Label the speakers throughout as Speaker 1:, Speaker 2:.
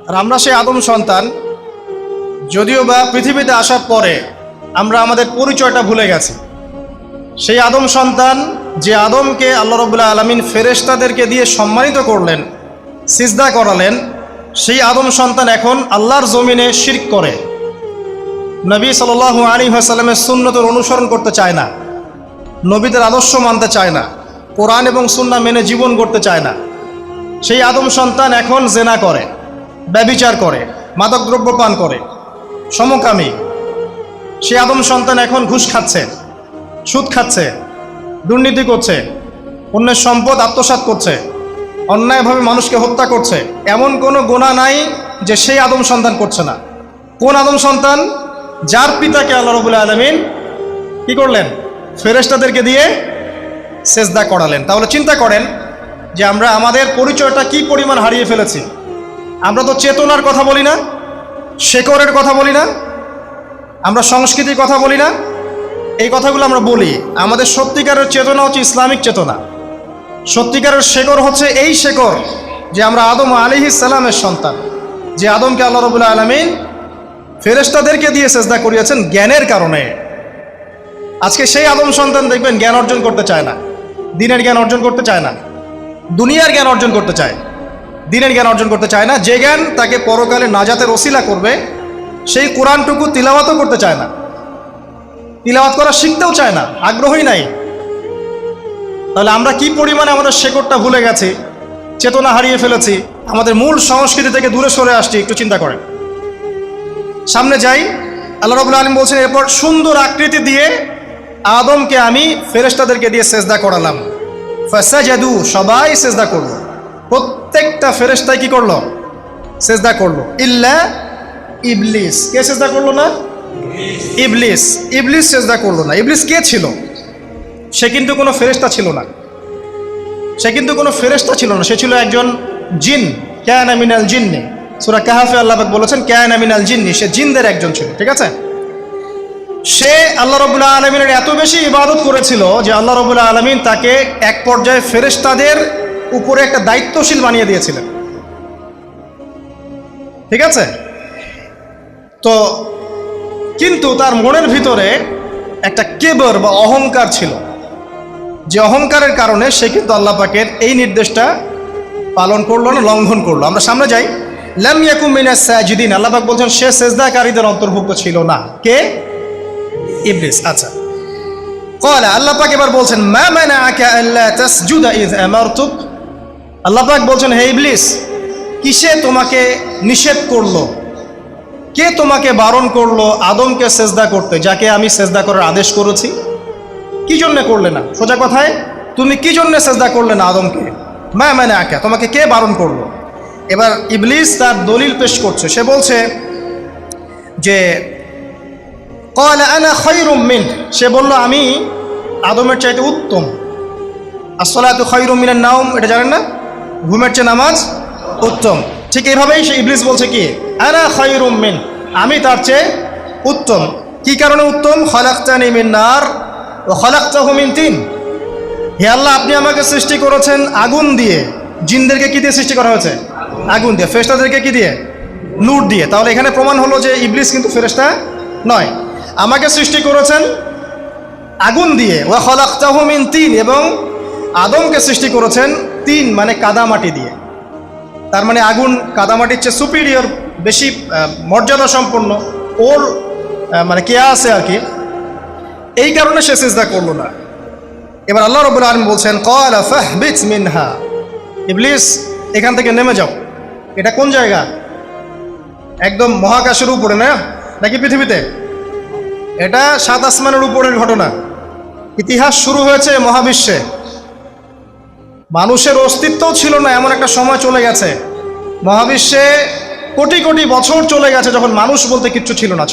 Speaker 1: আর আমরা সেই আদম সন্তান, যদিও বা পৃথিবীতে আসার পরে আমরা আমাদের পরিচয়টা ভুলে গেছি। সেই আদম সন্তান, যে আদমকে আল্লাহ রাব্বুল আলামিন ফেরেশতাদেরকে দিয়ে সম্মানিত করলেন, সিজদা করালেন, সেই আদম সন্তান এখন আল্লাহর জমিনে শিরক করে, নবী সাল্লাল্লাহু আলাইহি ওয়াসাল্লামের সুন্নতের অনুসরণ করতে চায় না, নবীদের আদর্শ মানতে চায় না, কোরআন এবং সুন্নাহ মেনে জীবন গড়তে চায় না। সেই আদম সন্তান এখন জেনা করে, ব্যভিচার করে, মাদকদ্রব্য পান করে, সমকামী। সেই আদম সন্তান এখন ঘুষ খাচ্ছে, সুদ খাচ্ছে, দুর্নীতি করছে, অন্যের সম্পদ আত্মসাৎ করছে, অন্যায়ভাবে মানুষকে হত্যা করছে। এমন কোনো গুনাহ নাই যে সেই আদম সন্তান করছে না। কোন আদম সন্তান? যার পিতাকে আল্লাহ রাব্বুল আলামিন কি করলেন? ফেরেশতাদেরকে দিয়ে সেজদা করালেন। তাহলে চিন্তা করেন যে আমরা আমাদের পরিচয়টা কি পরিমাণ হারিয়ে ফেলেছি। আমরা তো চেতনার কথা বলি না, শেকড়ের কথা বলি না, আমরা সংস্কৃতির কথা বলি না। এই কথাগুলো আমরা বলি। আমাদের সত্যিকারের চেতনা হচ্ছে ইসলামিক চেতনা। সত্যিকারের শেকড় হচ্ছে এই শেকড় যে আমরা আদম আলাইহিস সালামের সন্তান, যে আদমকে আল্লাহ রাব্বুল আলামিন ফেরেশতাদেরকে দিয়ে সেজদা করিয়েছেন জ্ঞানের কারণে। আজকে সেই আদম সন্তান দেখবেন জ্ঞান অর্জন করতে চায় না, দিনের জ্ঞান অর্জন করতে চায় না, দুনিয়ার জ্ঞান অর্জন করতে চায়, দিনের জ্ঞান অর্জন করতে চায় না। যে জ্ঞান তাকে পরকালে নাজাতের ওসিলা করবে, সেই কোরআনটুকু তিলাওয়াতও করতে চায় না, তিলাওয়াত করা শিখতেও চায় না, আগ্রহই নাই। তাহলে আমরা কি পরিমাণে আমাদের শেকড়টা ভুলে গেছি, চেতনা হারিয়ে ফেলেছি, আমাদের মূল সংস্কৃতি থেকে দূরে সরে আসছি। একটু চিন্তা করেন। সামনে যাই, আল্লাহ রাব্বুল আলামিন বলছেন, এরপর সুন্দর আকৃতি দিয়ে আদমকে আমি ফেরেশতাদেরকে দিয়ে সেজদা করালাম। ফাসাজাদু, সবাই সেজদা করলো, প্রত্যেকটা ফেরেশতাই কি করলো? সেজদা করলো। ইল্লা ইবলিস। কে সেজদা করলো না? ইবলিস। ইবলিস সেজদা করলো না। ইবলিস কে ছিল? সে কিন্তু কোনো ফেরেশতা ছিল না। সে কিন্তু কোনো ফেরেশতা ছিল না, সে ছিল একজন জিন। কানা মিনাল জিন্নি, সূরা কাহফে আল্লাহ পাক বলেছেন কানা মিনাল জিন্নি, সে জিনদের একজন ছিল। ঠিক আছে? সে আল্লাহ রাব্বুল আলামিনের এত বেশি ইবাদত করেছিল যে আল্লাহ রাব্বুল আলামিন তাকে এক পর্যায়ে ফেরেশতাদের উপরে একটা দায়িত্বশীল বানিয়ে দিয়েছিলেন। ঠিক আছে? তো কিন্তু তার মনের ভিতরে একটা কেবর বা অহংকার ছিল, যে অহংকারের কারণে সে কিন্তু আল্লাহ পাকের এই নির্দেশটা পালন করলো না, লঙ্ঘন করলো। আমরা সামনে যাই। লাম ইয়াকুম মিনাস সাজিদিন, আল্লাহ পাক বলছেন সে সেজদাকারীদের অন্তর্ভুক্ত ছিল না। কে? ইবলিস। আচ্ছা, ক্বালা, আল্লাহ পাক এবার বলছেন মা মানাআকা আল্লা তাসজুদা ইয আমারতুক। আল্লাহ পাক বলছেন, হে ইবলিস, কিসে তোমাকে নিষেধ করলো? কে তোমাকে বারণ করলো আদমকে সেজদা করতে, যাকে আমি সেজদা করার আদেশ করেছি? কি জন্য করলে না? সোজা কথায়, তুমি কি জন্য সেজদা করলে না আদমকে? মা মানাআকা, তোমাকে কে বারণ করলো? এবার ইবলিস তার দলিল পেশ করছে। সে বলছে যে ক্বালা আনা খায়রুম মিন, সে বলল আমি আদমের চাইতে উত্তম। আসসালাতু খায়রুম মিনান নাওম, এটা জানেন না? ঘুমের চেয়ে নামাজ উত্তম। ঠিক এইভাবেই সে ইবলিস বলছে কি, আনা খায়রুম মিন, আমি তার চেয়ে উত্তম। কি কারণে উত্তম? খালাকতানি মিন নার ওয়া খালাকতাহু মিন তিন। হে আল্লাহ, আপনি আমাকে সৃষ্টি করেছেন আগুন দিয়ে। জিনদেরকে কি দিয়ে সৃষ্টি করা হয়েছে? আগুন দিয়ে। ফেরেশতাদেরকে কি দিয়ে? নূর দিয়ে। তাহলে এখানে প্রমাণ হলো যে ইবলিস কিন্তু ফেরেশতা নয়। আমাকে সৃষ্টি করেছেন আগুন দিয়ে, ওয়া খালাকতাহু মিন তিন, এবং আদমকে সৃষ্টি করেছেন তিন মানে কাদামাটি দিয়ে। তার মানে আগুন কাদামাটির চেয়ে সুপিরিয়র, বেশি মর্যাদা সম্পন্ন, ওর মানে কে আছে আর কি। এই কারণে সে সিজদা করলো না। এবার আল্লাহ রাব্বুল আলামিন বলছেন ক্বালা ফাহবিত মিনহা, ইবলিস এখান থেকে নেমে যাও। এটা কোন জায়গা? একদম মহাকাশের উপরে না, নাকি পৃথিবীতে? এটা সাত আসমানের উপরের ঘটনা। ইতিহাস শুরু হয়েছে মহাবিশ্বে। মানুষের অস্তিত্বও ছিল না, এমন একটা সময় চলে গেছে। মহাবিশ্বে কোটি কোটি বছর চলে গেছে যখন মানুষ বলতে কিচ্ছু ছিল না।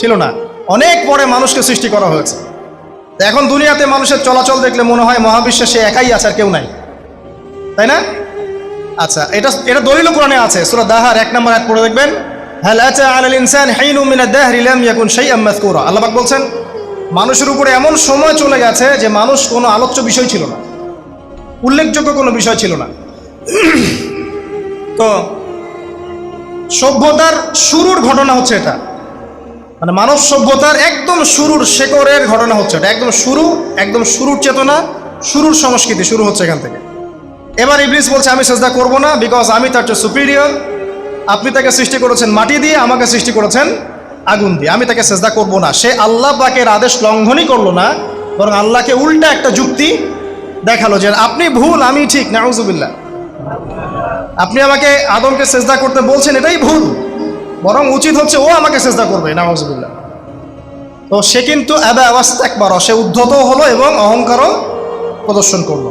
Speaker 1: ছিল না। অনেক পরে মানুষকে সৃষ্টি করা হয়েছে। এখন দুনিয়াতে মানুষের চলাচল দেখলে মনে হয় মহাবিশ্বে সে একাই আছে, আর কেউ নাই, তাই না? আচ্ছা, এটা দলিল কোরআনে আছে। সূরা দাহার 1 নম্বর আয়াত পড়ে দেখবেন, হাল আতা আলাল ইনসানি হিনুম মিনাদ দাহরি লাম ইয়াকুন শাইআম মাযকুরা। আল্লাহ পাক বলছেন মানুষের উপরে এমন সময় চলে গেছে যে মানুষ কোনো আলোচ্য বিষয় ছিল না, উল্লেখযোগ্য কোনো বিষয় ছিল না। তো সভ্যতার শুরুর ঘটনা হচ্ছে এটা, মানে মানব সভ্যতার একদম শুরুর শেকড়ের ঘটনা হচ্ছে এটা, একদম শুরুর চেতনা, শুরুর সংস্কৃতি শুরু হচ্ছে এখান থেকে। এবার ইবলিস বলছে আমি সেজদা করব না, বিকজ আমি তার চেয়ে সুপিরিয়র। আপনি তাকে সৃষ্টি করেছেন মাটি দিয়ে, আমাকে সৃষ্টি করেছেন আগুন দিয়ে, আমি তাকে সেজদা করব না। সে আল্লাহ পাকের আদেশ লঙ্ঘনই করলো না, বরং আল্লাহকে উল্টা একটা যুক্তি দেখালো যে আপনি ভুল, আমি ঠিক। নাউজুবিল্লাহ, আপনি আমাকে আদমকে সেজদা করতে বলছেন, এটাই ভুল, বরং উচিত হচ্ছে ও আমাকে সেজদা করবে। নাউজুবিল্লাহ। তো সে কিন্তু একবার সে উদ্ধত হলো এবং অহংকারও প্রদর্শন করলো।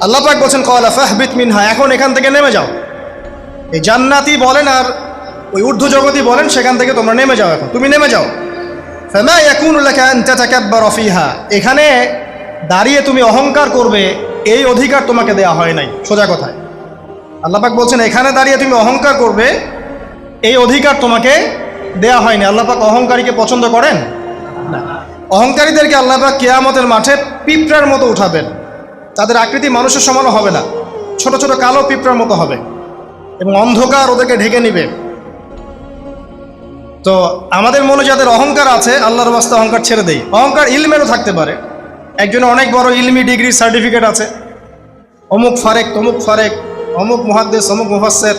Speaker 1: আল্লাহ পাক বলছেন ক্বালা ফাহবিত মিনহা, এখন এখান থেকে নেমে যাও। এই জান্নাতি বলেন আর ওই ঊর্ধ্ব জগতই বলেন, সেখান থেকে তোমরা নেমে যাও, এখন তুমি নেমে যাও। ফামা ইয়াকুনু লাকা আন তাতাকাব্বারা ফিহা, এখানে দাঁড়িয়ে তুমি অহংকার করবে এই অধিকার তোমাকে দেয়া হয় নাই। সোজা কথায় আল্লাহ পাক বলছেন এখানে দাঁড়িয়ে তুমি অহংকার করবে এই অধিকার তোমাকে দেয়া হয়নি। আল্লাহ পাক অহংকারীকে পছন্দ করেন না। অহংকারীদেরকে আল্লাহ পাক কিয়ামতের মাঠে পিঁপড়ার মতো উঠাবেন। তাদের আকৃতি মানুষের সমানও হবে না, ছোট ছোট কালো পিঁপড়ার মতো হবে এবং অন্ধকার ওদেরকে ঢেকে নিবে। তো আমাদের মনে যাদের অহংকার আছে, আল্লাহর রাস্তায় অহংকার ছেড়ে দেই। অহংকার ইলমেরও থাকতে পারে, একজনের অনেক বড় ইলমি ডিগ্রি সার্টিফিকেট আছে, অমুক ফারেক তমুক ফারেক, অমুক মুহাদ্দিস অমুক মুফাসসির,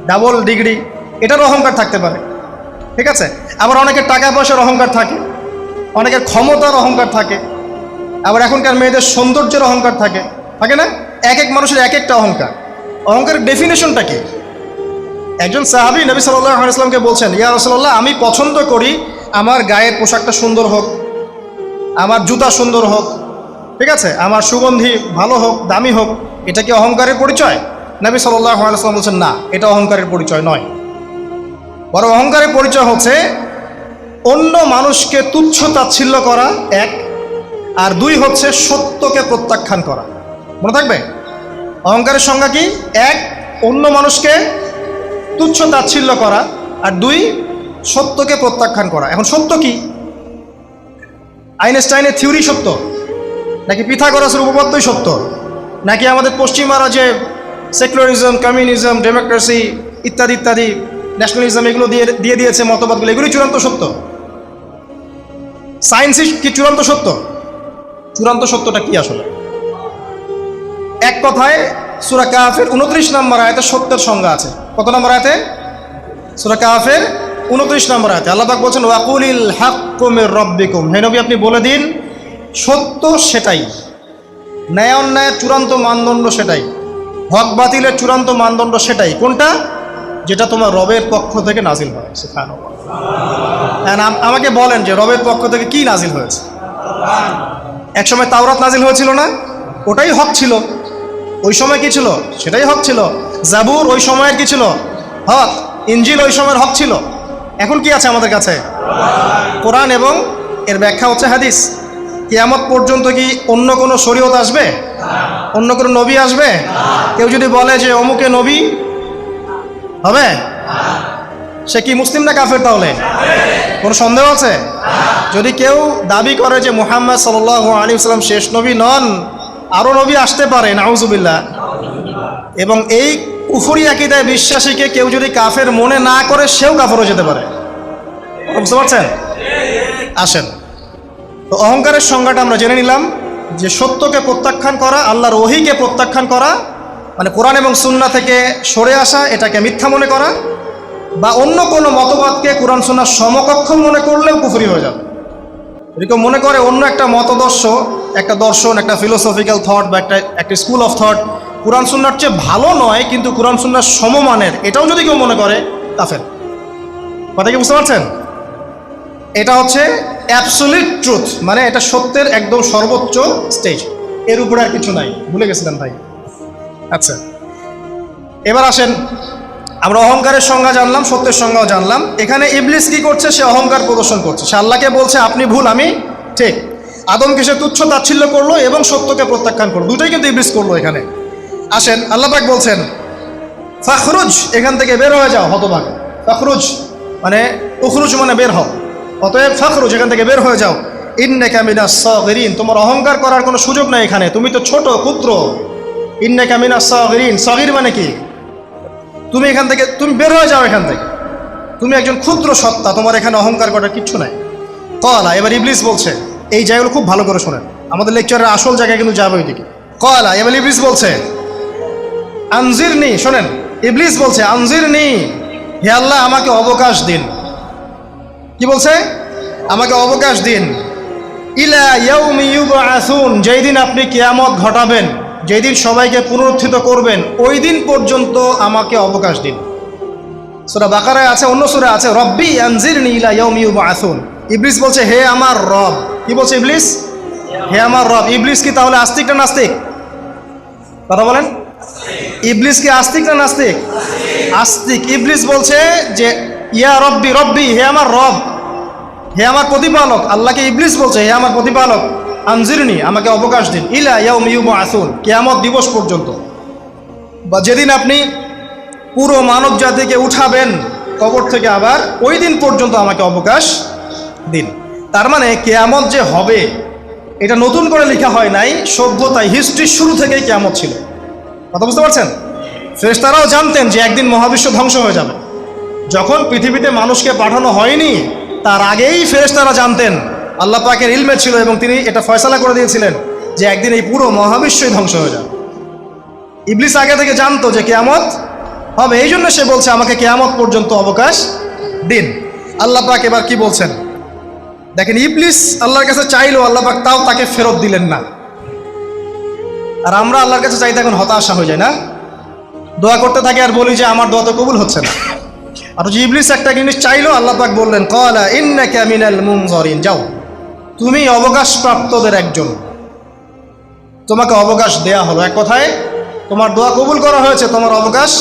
Speaker 1: ডাবল ডিগ্রি, এটারও অহংকার থাকতে পারে, ঠিক আছে। আবার অনেকের টাকা পয়সার অহংকার থাকে, অনেকের ক্ষমতার অহংকার থাকে, আবার এখনকার মেয়েদের সৌন্দর্যের অহংকার থাকে, থাকে না? এক এক মানুষের এক একটা অহংকার। অহংকারের ডেফিনেশনটা কি? একজন সাহাবী নবী সাল্লাল্লাহু আলাইহি ওয়াসাল্লামকে বলছেন, ইয়া রাসূলুল্লাহ, আমি পছন্দ করি আমার গায়ের পোশাকটা সুন্দর হোক, আমার জুতা সুন্দর হোক, ঠিক আছে, আমার সুগন্ধি ভালো হোক, দামি হোক। এটা কি অহংকারের পরিচয়? নবী সাল্লাল্লাহু আলাইহি ওয়াসাল্লাম বলছেন না, এটা অহংকারের পরিচয় নয়। বরং অহংকারের পরিচয় হচ্ছে অন্য মানুষকে তুচ্ছ তাচ্ছিল্য করা এক, আর দুই হচ্ছে সত্যকে প্রত্যাখ্যান করা। মনে থাকবে অহংকারের সংজ্ঞা কি? এক, অন্য মানুষকে তুচ্ছ তাচ্ছিল্য করা, আর দুই, সত্যকে প্রত্যাখ্যান করা। এখন সত্য কি? আইনস্টাইনের থিওরি সত্য, নাকি পিথাগোরাসের উপপাদ্যই সত্য, নাকি আমাদের পশ্চিমারা যে সেকুলারিজম, কমিউনিজম, ডেমোক্রেসি ইত্যাদি ইত্যাদি ন্যাশনালিজম এগুলো দিয়ে দিয়েছে মতবাদগুলো, এগুলি চূড়ান্ত সত্য? সায়েন্সই কি চূড়ান্ত সত্য? চূড়ান্ত সত্যটা কি আসলে? এক কথায় সূরা কাহফের 29 নম্বর আয়াতে সত্যের সংজ্ঞা আছে। কত নম্বর আয়াতে? সূরা কাহফের 29 নম্বর আয়াতে আল্লাহ পাক বলছেন ওয়াকুলিল হাক্কু মির রাব্বিকুম, হে নবী আপনি বলে দিন সত্য সেটাই, ন্যায় অন্যায়ের চূড়ান্ত মানদণ্ড সেটাই, হক বাতিলের চূড়ান্ত মানদণ্ড সেটাই। কোনটা? যেটা তোমার রবের পক্ষ থেকে নাজিল হয়। সুবহানাল্লাহ। আমাকে বলেন যে রবের পক্ষ থেকে কি নাজিল হয়েছে? একসময় তাওরাত নাজিল হয়েছিল না? ওটাই হক ছিল। ওই সময় কি ছিল? সেটাই হক ছিল। জাবুর ওই সময়ের কি ছিল? হক। ইনজিল ওই সময়ের হক ছিল। এখন কি আছে আমাদের কাছে? কোরআন, এবং এর ব্যাখ্যা হচ্ছে হাদিস। কিয়ামত পর্যন্ত কি অন্য কোনো শরীয়ত আসবে? অন্য কোনো নবী আসবে? কেউ যদি বলে যে অমুকে নবী হবে, সে কি মুসলিম না কাফের? তাহলে কোনো সন্দেহ আছে? যদি কেউ দাবি করে যে মুহাম্মদ সাল্লাল্লাহু আলাইহি ওয়াসাল্লাম শেষ নবী নন, আরও নবী আসতে পারে, নাউজুবিল্লাহ, এবং এই কুফরি আকীদায় বিশ্বাসীকে কেউ যদি কাফের মনে না করে, সেও কাফের হয়ে যেতে পারে। বুঝতে পারছেন? আসেন, তো অহংকারের সংজ্ঞাটা আমরা জেনে নিলাম যে সত্যকে প্রত্যাখ্যান করা, আল্লাহর ওহীকে প্রত্যাখ্যান করা, মানে কোরআন এবং সুন্নাহ থেকে সরে আসা, এটাকে মিথ্যা মনে করা, বা অন্য কোনো মতবাদকে কোরআন সুন্নাহর সমকক্ষ মনে করলেও কুফরি হয়ে যাবে। এরকম মনে করে অন্য একটা মতদর্শ, একটা দর্শন, একটা ফিলোসফিক্যাল থট বা একটা স্কুল অফ থট কোরআন সুন্নাহর চেয়ে ভালো নয়, কিন্তু কোরআন সুন্নাহর সমমানের, এটাও যদি কেউ মনে করে, কাফের। কথা কি বুঝতে পারছেন? এটা হচ্ছে অ্যাবসলিউট ট্রুথ, মানে এটা সত্যের একদম সর্বোচ্চ স্টেজ, এর উপরে আর কিছু নাই। ভুলে গেছিলেন ভাই? আচ্ছা, এবার আসেন, আমরা অহংকারের সংজ্ঞা জানলাম, সত্যের সংজ্ঞাও জানলাম। এখানে ইবলিস কি করছে? সে অহংকার প্রদর্শন করছে। সে আল্লাহকে বলছে আপনি ভুল, আমি ঠিক। আদমকে সে তুচ্ছ তাচ্ছিল্য করলো এবং সত্যকে প্রত্যাখ্যান করলো, দুটোই কিন্তু ইবলিস করলো এখানে। আসেন, আল্লাহ পাক বলছেন ফাখরুজ, এখান থেকে বের হয়ে যাও হতভাগা। ফাখরুজ মানে উখরুজ মানে বের হও, অতএব ফাখরুজ, এখান থেকে বের হয়ে যাও। ইন্নাকা মিনাস সাগিরিন, তোমার অহংকার করার কোনো সুযোগ নাই এখানে, তুমি তো ছোট ক্ষুদ্র। ইন্নাকা মিনাস সাগিরিন, সাগির মানে কি? তুমি এখান থেকে, তুমি বের হয়ে যাও এখান থেকে। তুমি একজন ক্ষুদ্র সত্তা, তোমার এখানে অহংকার করার কিচ্ছু নাই। ক্বালা, এবার ইবলিস বলছে, এই জায়গাগুলো খুব ভালো করে শোনেন, আমাদের লেকচারের আসল জায়গায় কিন্তু যাবে ওইদিকে। ক্বালা, এবার ইবলিস বলছে আনজিরনি, শোনেন, ইবলিস বলছে আনজিরনি, হে আল্লাহ আমাকে অবকাশ দিন। কি বলছে? আমাকে অবকাশ দিন। ইলা ইয়াউমি ইউবআসুন, যেই দিন আপনি কিয়ামত ঘটাবেন, যেই দিন সবাইকে পুনরুত্থিত করবেন, ওই দিন পর্যন্ত আমাকে অবকাশ দিন। সূরা বাকারায় আছে, অন্য সূরা আছে, রব্বি আনজিরনি ইলা ইয়াউমি ইউবআসুন। ইবলিস বলছে হে আমার রব। কি বলছে ইবলিস? হে আমার রব। ইবলিস কি তাহলে আস্তিক না নাস্তিক? কথা বলেন, ইবলিস কি আস্তিক না নাস্তিক? আস্তিক। ইবলিস বলছে যে ইয়া রব্বি, রব্বি হে আমার রব, হে আমার প্রতিপালক। আল্লাহকে ইবলিস বলছে হে আমার প্রতিপালক, আনজিরনি আমাকে অবকাশ দিন, ইলা ইয়াউমি ইউবআসুন, কিয়ামত দিবস পর্যন্ত, বা যেদিন আপনি পুরো মানব জাতিকে উঠাবেন কবর থেকে, আবার ওই দিন পর্যন্ত আমাকে অবকাশ দিন। তার মানে কিয়ামত যে হবে এটা নতুন করে লেখা হয় নাই, সভ্যতায় হিস্ট্রির শুরু থেকেই কিয়ামত ছিল। কথা বুঝতে পারছেন? ফেরেশতারাও জানতেন যে একদিন মহাবিশ্ব ধ্বংস হয়ে যাবে। যখন পৃথিবীতে মানুষকে পাঠানো হয়নি তার আগেই ফেরেশতারা জানতেন, আল্লাহ পাকের ইলমে ছিল এবং তিনি এটা ফয়সালা করে দিয়েছিলেন যে একদিন এই পুরো মহাবিশ্বই ধ্বংস হয়ে যাবে। ইবলিস আগে থেকে জানতো যে কিয়ামত হবে, এই জন্য সে বলছে আমাকে কিয়ামত পর্যন্ত অবকাশ দিন। আল্লাহ পাক এবার কি বলছেন দেখেন, ইবলিস আল্লাহর কাছে চাইলো, আল্লাহ পাক তাও তাকে ফেরত দিলেন না। আর আমরা আল্লাহর কাছে চাইতে এখন হতাশা হয়ে যায় না, দোয়া করতে থাকি আর বলি যে আমার দোয়া তো কবুল হচ্ছে না। আর যে ইবলিস একটা জিনিস চাইলো, আল্লাহ পাক বললেন ক্বালা ইন্নাকা মিনাল মুনজারিন, যাও তুমি অবকাশপ্রাপ্তদের একজন, তোমাকে অবকাশ দেয়া হলো। এক কথায় তোমার দোয়া কবুল করা হয়েছে, তোমার অবকাশ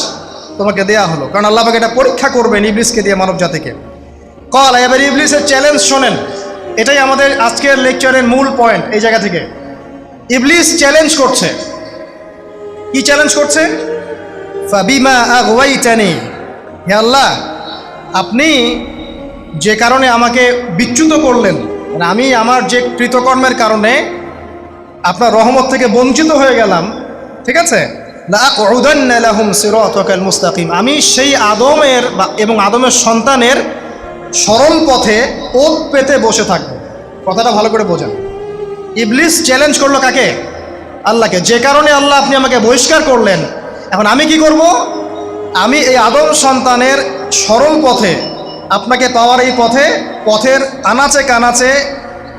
Speaker 1: তোমাকে দেয়া হলো, কারণ আল্লাহ পাক এটা পরীক্ষা করবেন ইবলিসকে দিয়ে, মানব জাতিকে। ক্বালা, এবার ইবলিসের চ্যালেঞ্জ শোনেন, এটাই আমাদের আজকের লেকচারের মূল পয়েন্ট। এই জায়গা থেকে ইবলিস চ্যালেঞ্জ করছে। কি চ্যালেঞ্জ করছে? ফাবিমা আগওয়াইতানি, হে আল্লাহ আপনি যে কারণে আমাকে বিচ্যুত করলেন, আমি আমার যে কৃতকর্মের কারণে আপনার রহমত থেকে বঞ্চিত হয়ে গেলাম, ঠিক আছে, লাআকউদান্না লাহুম সিরাতাকাল মুস্তাকিম, আমি সেই আদমের এবং আদমের সন্তানের সরল পথে ওত পেতে বসে থাকবো। কথাটা ভালো করে বোঝেন। ইবলিস চ্যালেঞ্জ করলো কাকে? আল্লাহকে। যে কারণে আল্লাহ আপনি আমাকে বহিষ্কার করলেন, এখন আমি কি করব? আমি এই আদম সন্তানের সরল পথে, আপনাকে পাওয়ার এই পথের আনাচে কানাচে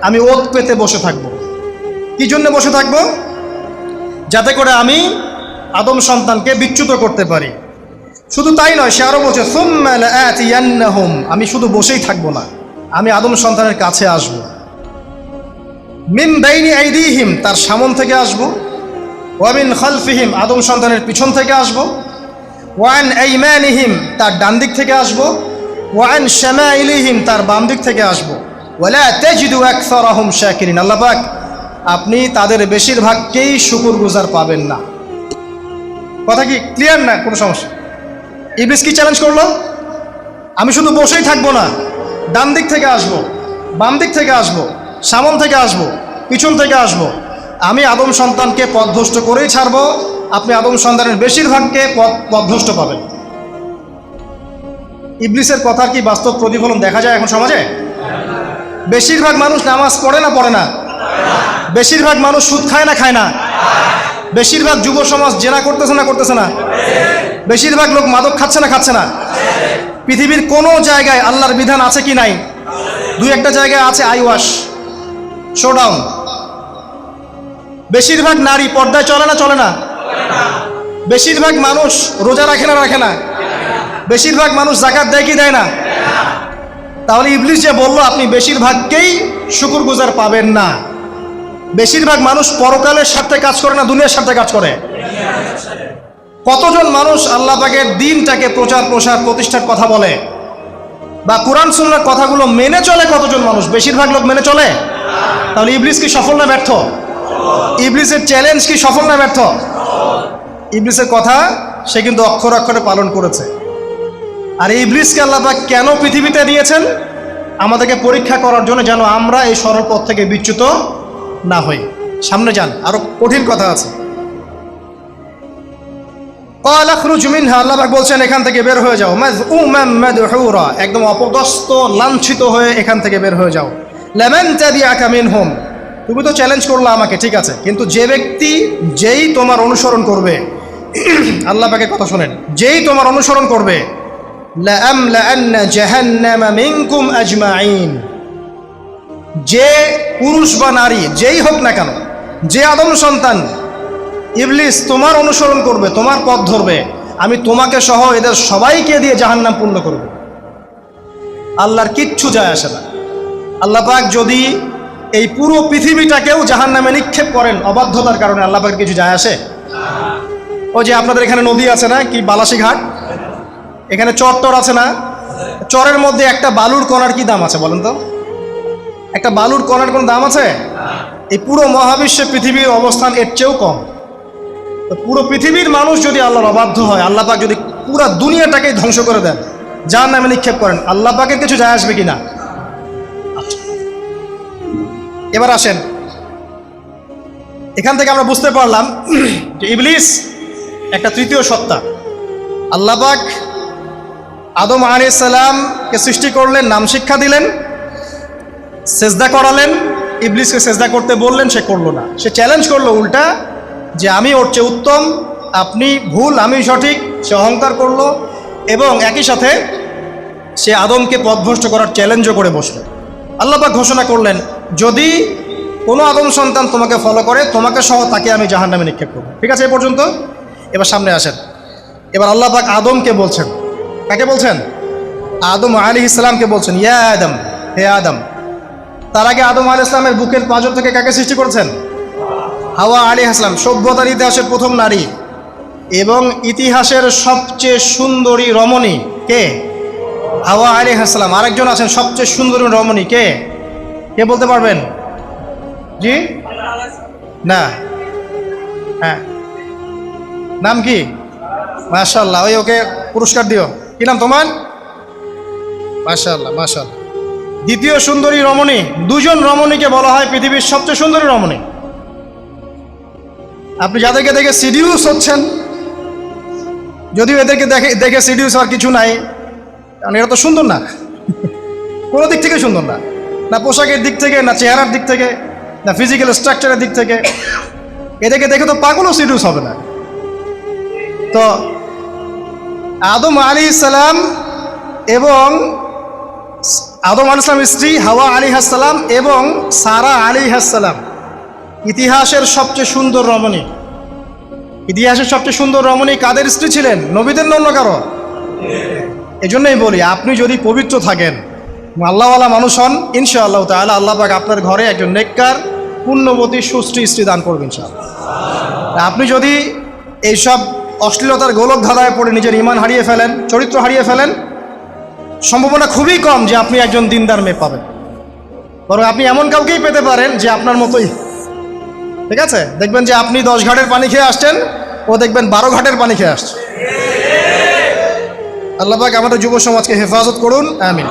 Speaker 1: আমি ওত পেতে বসে থাকব। কি জন্য বসে থাকব? যাতে করে আমি আদম সন্তানকে বিচ্যুত করতে পারি। শুধু তাই নয়, সে আরো বলছে সুম্মা লাআতিয়ান্নাহুম, আমি শুধু বসেই থাকবো না, আমি আদম সন্তানের কাছে আসব। মিন বাইনি আইদিহিম, তার সামন থেকে আসব, ওয়া মিন খালফিহিম, আদম সন্তানের পিছন থেকে আসব, ওয়া আন আইমানিহিম, তার ডান দিক থেকে আসব, ওয়া আন শামাইলিহিম, তার বাম দিক থেকে আসব, ওয়ালা তাজিদু আকসারাহুম শাকিরিন, আল্লাহ পাক আপনি তাদের বেশিরভাগকেই শুকরগুজার পাবেন না। কথা কি ক্লিয়ার না? কোনো সমস্যা? ইবলিস কি চ্যালেঞ্জ করলো? আমি শুধু বসেই থাকবো না, ডান দিক থেকে আসব, বাম দিক থেকে আসব, সামন থেকে আসব, পিছন থেকে আসব, আমি আদম সন্তানকে পথভ্রষ্ট করেই ছাড়বো, আপনি আদম সন্তানের বেশিরভাগকে পথভ্রষ্ট পাবেন। ইবলিসের কথার কি বাস্তব প্রতিফলন দেখা যায় এখন সমাজে? বেশিরভাগ মানুষ নামাজ পড়ে না পড়ে না? বেশিরভাগ মানুষ সুদ খায় না খায় না? বেশিরভাগ যুব সমাজ জেনা করতেছে না করতেছে না? বেশিরভাগ লোক মাদক খাচ্ছে না খাচ্ছে না? পৃথিবীর কোনো জায়গায় আল্লাহর বিধান আছে কি নাই? দুই একটা জায়গায় আছে আইওয়াশ, শোডাউন। বেশিরভাগ নারী পর্দায় চলে না চলে না? বেশিরভাগ মানুষ রোজা রাখে না রাখে না? বেশিরভাগ মানুষ যাকাত দেয় কি দেয় না? তাহলে ইবলিস যে বললো আপনি বেশিরভাগকেই শুকরগুজার পাবেন না, বেশিরভাগ মানুষ পরকালের স্বার্থে কাজ করে না দুনিয়ার স্বার্থে কাজ করে? কতজন মানুষ আল্লাহ পাকের দ্বীনটাকে প্রচার প্রসার প্রতিষ্ঠার কথা বলে বা কোরআন সুন্নাহর কথাগুলো মেনে চলে? কতজন মানুষ? বেশিরভাগ লোক মেনে চলে? তাহলে ইবলিস কি সফল না ব্যর্থ? ইবলিসের চ্যালেঞ্জ কি সফল না ব্যর্থ? ইবলিসের কথা সে কিন্তু অক্ষরে অক্ষরে পালন করেছে। আর ইবলিসকে আল্লাহ পাক কেন পৃথিবীতে দিয়েছেন? আমাদেরকে পরীক্ষা করার জন্য, যেন আমরা এই সরল পথ থেকে বিচ্যুত না হই। সামনে যান, আরো কঠিন কথা আছে। ক্বালা আখরুজ মিনহা, আল্লাহ পাক বলছেন এখান থেকে বের হয়ে যাও, মাযউমান মাদহুরা, একদম অপদস্থ লাঞ্ছিত হয়ে এখান থেকে বের হয়ে যাও। লামান তাবিআকা মিনহুম, তুমি তো চ্যালেঞ্জ করলা আমাকে, ঠিক আছে, কিন্তু যে ব্যক্তি যেই তোমার অনুসরণ করবে, আল্লাহ পাকের কথা শোনেন, যেই তোমার অনুসরণ করবে, লাআমলাআন্না জাহান্নামা মিনকুম আজমাইন, যে পুরুষ বা নারী যেই হোক না কেন, যে আদম সন্তান ইবলিস তোমার অনুসরণ করবে, তোমার পথ ধরবে, আমি তোমাকে সহ এদের সবাইকে দিয়ে জাহান্নাম পূর্ণ করব। আল্লাহর কিচ্ছু যায় আসে না। আল্লাহ পাক যদি এই পুরো পৃথিবীটাকেও জাহান্নামে নিক্ষেপ করেন অবাধ্যতার কারণে, আল্লাহ পাকের কিছু যায় আসে? ওই যে আপনাদের এখানে নদী আছে না, কি বালাসী ঘাট, এখানে চর আছে না, চরের মধ্যে একটা বালুর কণার কি দাম আছে বলেন তো? একটা বালুর কণার কোনো দাম আছে? এই পুরো মহাবিশ্বে পৃথিবীর অবস্থান এর চেয়েও কম। তো পুরো পৃথিবীর মানুষ যদি আল্লাহর অবাধ্য হয়, আল্লাহ পাক যদি পুরো দুনিয়াটাকেই ধ্বংস করে দেন, জাহান্নামে নিক্ষেপ করেন, আল্লাহ পাকের কিছু যায় আসবে কিনা? এবার আসেন, এখান থেকে আমরা বুঝতে পারলাম যে ইবলিস একটা তৃতীয় সত্তা। আল্লাহ পাক আদম আলাইহিস সালামকে সৃষ্টি করলেন, নাম শিক্ষা দিলেন, সেজদা করালেন, ইবলিসকে সেজদা করতে বললেন, সে করলো না। সে চ্যালেঞ্জ করলো উল্টা, যে আমি ওর চেয়ে উত্তম, আপনি ভুল, আমি সঠিক। সে অহংকার করলো এবং একই সাথে সে আদমকে পথভ্রষ্ট করার চ্যালেঞ্জও করে বসলো। আল্লাহ পাক ঘোষণা করলেন, যদি কোনো আদম সন্তান তোমাকে ফলো করে, তোমাকে সহ তাকে আমি জাহান্নামে নিক্ষেপ করবো। ঠিক আছে, এ পর্যন্ত। এবার সামনে আসেন। এবার আল্লাহ পাক আদমকে বলছেন, কাকে বলছেন? আদম আলাইহিস সালামকে বলছেন, ইয়া আদম, হে আদম। তার আগে আদম আলাইহিস সালামের বুকের পাঁজর থেকে কাকে সৃষ্টি করেছেন? হাওয়া আলাইহিস সালাম, সভ্যতার ইতিহাসের প্রথম নারী এবং ইতিহাসের সবচেয়ে সুন্দরী রমণী কে? হাওয়া আলাইহিস সালাম। আরেকজন আছেন সবচেয়ে সুন্দরী রমণী, কে? কে বলতে পারবেন? জি না, হ্যাঁ, নাম কি? মাশাআল্লাহ, ওই ওকে পুরস্কার দিও। কি নাম তোমার? মাশাআল্লাহ, মাশাআল্লাহ। দ্বিতীয় সুন্দরী রমণী, দুজন রমণীকে বলা হয় পৃথিবীর সবচেয়ে সুন্দরী রমণী। আপনি যাদেরকে দেখে সিডিউস হচ্ছেন, যদিও এদেরকে দেখে সিডিউস হওয়ার কিছু নাই, কারণ এরা তো সুন্দর না, কোনো দিক থেকে সুন্দর না, না পোশাকের দিক থেকে, না চেহারার দিক থেকে, না ফিজিক্যাল স্ট্রাকচারের দিক থেকে। এদেরকে দেখে তো পাগলও সিডিউস হবে না। তো আদম আলাইহিস সালাম এবং আদম আলাইহিস সালামের স্ত্রী হাওয়া আলাইহিস সালাম এবং সারা আলাইহিস সালাম ইতিহাসের সবচেয়ে সুন্দর রমণী। ইতিহাসের সবচেয়ে সুন্দর রমণী কাদের স্ত্রী ছিলেন? নবীদের না অন্য কারো? এজন্যই বলি, আপনি যদি পবিত্র থাকেন, আল্লাহওয়ালা মানুষ হন, ইনশাআল্লাহ তাআলা আল্লাহ পাক আপনার ঘরে একজন নেককার, পুণ্যবতী, সুশ্রী স্ত্রী দান করবেন ইনশাআল্লাহ। আপনি যদি এইসব অশ্লীলতার গোলক ধাঁধায় পড়ে নিজের ঈমান হারিয়ে ফেলেন, চরিত্র হারিয়ে ফেলেন, সম্ভাবনা খুবই কম যে আপনি একজন দিনদার মেয়ে পাবেন। বরং আপনি এমন কাউকেই পেতে পারেন যে আপনার মতোই। ঠিক আছে, দেখবেন যে আপনি 10 ঘাটের পানি খেয়ে আসছেন, ও দেখবেন 12 ঘাটের পানি খেয়ে আসছে। আল্লাহ পাক আমাদের যুব সমাজকে হেফাজত করুন, আমিন।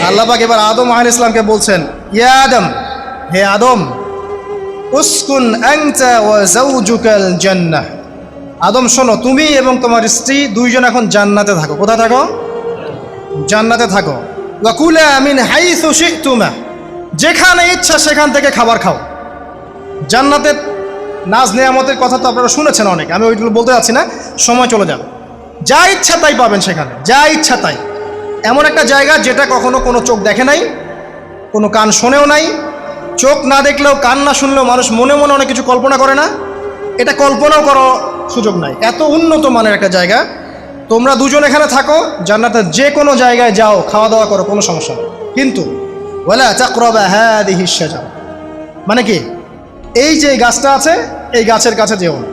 Speaker 1: আল্লাহ পাক এবার আদম আলাইহিস সালামকে বলছেন, ইয়া আদম, হে আদম, উসকুন আনতা ওয়া যাওজুকাল জান্নাহ। আদম শোনো, তুমি এবং তোমার স্ত্রী দুইজন এখন জান্নাতে থাকো। কোথায় থাকো? জান্নাতে থাকো। ওয়া কুলা মিন হাইসু শি'তুমা, যেখানে ইচ্ছা সেখান থেকে খাবার খাও। জান্নাতের নাজ নেয়ামতের কথা তো আপনারা শুনেছেন অনেক, আমি ওইগুলো বলতে যাচ্ছি না, সময় চলে যাবে। যা ইচ্ছা তাই পাবেন সেখানে, যা ইচ্ছা তাই। এমন একটা জায়গা যেটা কখনো কোনো চোখ দেখে নাই, কোনো কান শোনেও নাই। চোখ না দেখলেও, কান না শুনলেও মানুষ মনে মনে অনেক কিছু কল্পনা করে না, এটা কল্পনাও করার সুযোগ নাই। এত উন্নত মানের একটা জায়গা। তোমরা দুজন এখানে থাকো, জান্নাতের যে কোনো জায়গায় যাও, খাওয়া দাওয়া করো, কোনো সমস্যা নেই। কিন্তু ওয়ালা তাকরাবা হাদিহিশ শাজারা, মানে কি, এই যে গাছটা আছে, এই গাছের কাছে যেও না।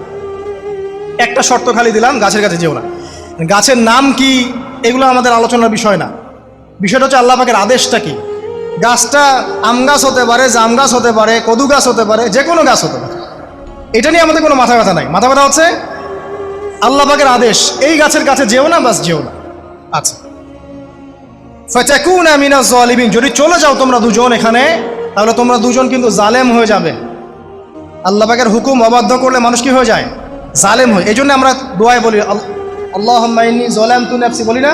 Speaker 1: একটা শর্ত খালি দিলাম, গাছের কাছে যেও না। গাছের নাম কি এগুলো আমাদের আলোচনার বিষয় না। বিষয়টা হচ্ছে আল্লাহ পাকের আদেশটা কি। গাছটা আম গাছ হতে পারে, জাম গাছ হতে পারে, কদু গাছ হতে পারে, যে কোনো গাছ হতে পারে। এটা নিয়ে আমাদের কোনো মাথা ব্যথা নাই। মাথা ব্যথা হচ্ছে আল্লাহ পাকের আদেশ, এই গাছের কাছে যেও না, বাস যেও না। আচ্ছা, ফাতাকুনা মিনাজ জালিমিন, যদি চলে যাও তোমরা দুজন এখানে, তাহলে তোমরা দুজন কিন্তু জালেম হয়ে যাবে। আল্লাহ পাকের হুকুম অবাধ্য করলে মানুষ কি হয়ে যায়? জালেম হয়। এই জন্য আমরা দোয়ায় বলি, আল্লাহুম্মা ইন্নী যালামতু নাফসি, বলি না?